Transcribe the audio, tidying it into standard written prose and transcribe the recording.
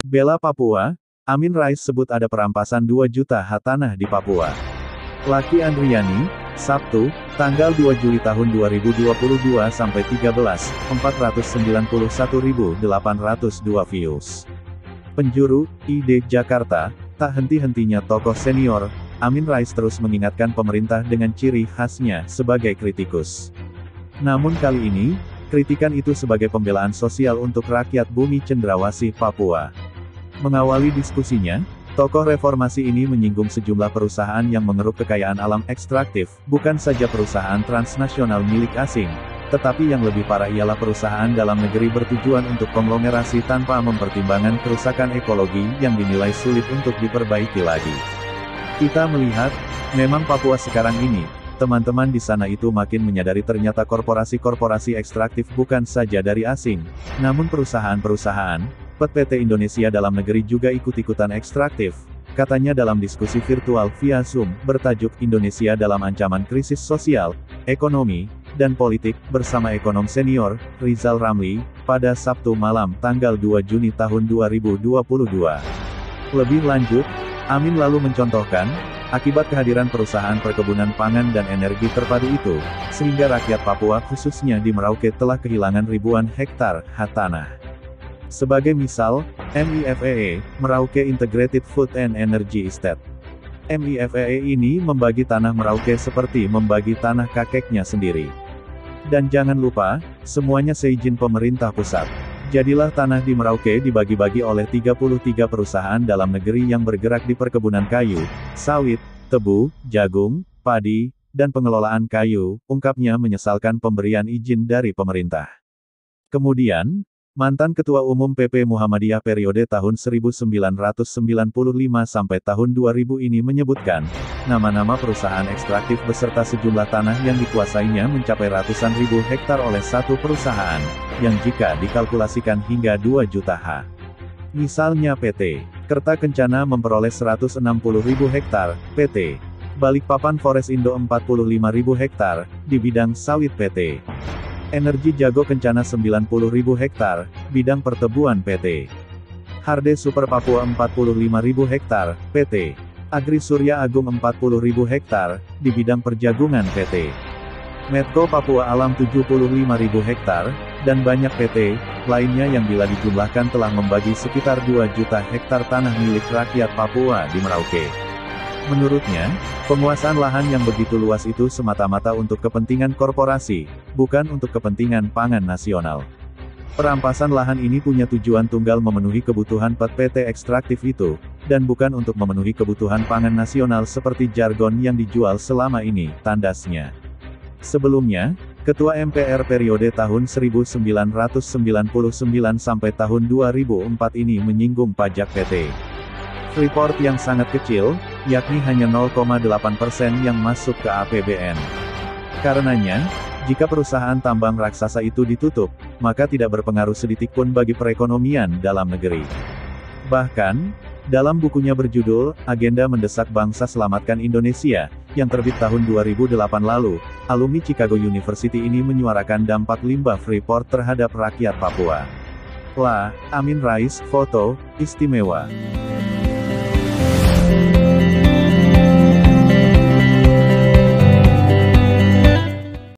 Bela Papua, Amin Rais sebut ada perampasan 2 juta ha tanah di Papua. Laki Andriani, Sabtu, tanggal 2 Juli tahun 2022 sampai 491.802 views. Penjuru, ID Jakarta, tak henti-hentinya tokoh senior, Amin Rais terus mengingatkan pemerintah dengan ciri khasnya sebagai kritikus. Namun kali ini, kritikan itu sebagai pembelaan sosial untuk rakyat bumi cendrawasih Papua. Mengawali diskusinya, tokoh reformasi ini menyinggung sejumlah perusahaan yang mengeruk kekayaan alam ekstraktif, bukan saja perusahaan transnasional milik asing, tetapi yang lebih parah ialah perusahaan dalam negeri bertujuan untuk konglomerasi tanpa mempertimbangkan kerusakan ekologi yang dinilai sulit untuk diperbaiki lagi. Kita melihat, memang Papua sekarang ini, teman-teman di sana itu makin menyadari ternyata korporasi-korporasi ekstraktif bukan saja dari asing, namun perusahaan-perusahaan, PT Indonesia dalam negeri juga ikut-ikutan ekstraktif, katanya dalam diskusi virtual via Zoom, bertajuk Indonesia dalam Ancaman Krisis Sosial, Ekonomi, dan Politik, bersama ekonom senior, Rizal Ramli, pada Sabtu malam tanggal 2 Juni tahun 2022. Lebih lanjut, Amin lalu mencontohkan, akibat kehadiran perusahaan perkebunan pangan dan energi terpadu itu, sehingga rakyat Papua khususnya di Merauke telah kehilangan ribuan hektar ha tanah. Sebagai misal, MIFEE, Merauke Integrated Food and Energy Estate. MIFEE ini membagi tanah Merauke seperti membagi tanah kakeknya sendiri. Dan jangan lupa, semuanya seizin pemerintah pusat. Jadilah tanah di Merauke dibagi-bagi oleh 33 perusahaan dalam negeri yang bergerak di perkebunan kayu, sawit, tebu, jagung, padi, dan pengelolaan kayu, ungkapnya menyesalkan pemberian izin dari pemerintah. Kemudian, mantan Ketua Umum PP Muhammadiyah periode tahun 1995 sampai tahun 2000 ini menyebutkan, nama-nama perusahaan ekstraktif beserta sejumlah tanah yang dikuasainya mencapai ratusan ribu hektar oleh satu perusahaan, yang jika dikalkulasikan hingga 2 juta ha. Misalnya PT Kerta Kencana memperoleh 160 ribu hektar, PT Balikpapan Forest Indo 45 ribu hektar, di bidang sawit PT Energi Jago Kencana 90 ribu hektar, bidang pertebuan PT Harde Super Papua 45 ribu hektar, PT Agri Surya Agung 40 ribu hektar, di bidang perjagungan PT Medco Papua Alam 75 ribu hektar, dan banyak PT lainnya yang bila dijumlahkan telah membagi sekitar 2 juta hektar tanah milik rakyat Papua di Merauke. Menurutnya, penguasaan lahan yang begitu luas itu semata-mata untuk kepentingan korporasi, bukan untuk kepentingan pangan nasional. Perampasan lahan ini punya tujuan tunggal memenuhi kebutuhan PT ekstraktif itu, dan bukan untuk memenuhi kebutuhan pangan nasional seperti jargon yang dijual selama ini, tandasnya. Sebelumnya, Ketua MPR periode tahun 1999 sampai tahun 2004 ini menyinggung pajak PT Freeport yang sangat kecil, yakni hanya 0,8% yang masuk ke APBN. Karenanya, jika perusahaan tambang raksasa itu ditutup, maka tidak berpengaruh sedikitpun bagi perekonomian dalam negeri. Bahkan, dalam bukunya berjudul, Agenda Mendesak Bangsa Selamatkan Indonesia, yang terbit tahun 2008 lalu, alumni Chicago University ini menyuarakan dampak limbah Freeport terhadap rakyat Papua. Amin Rais, foto, istimewa.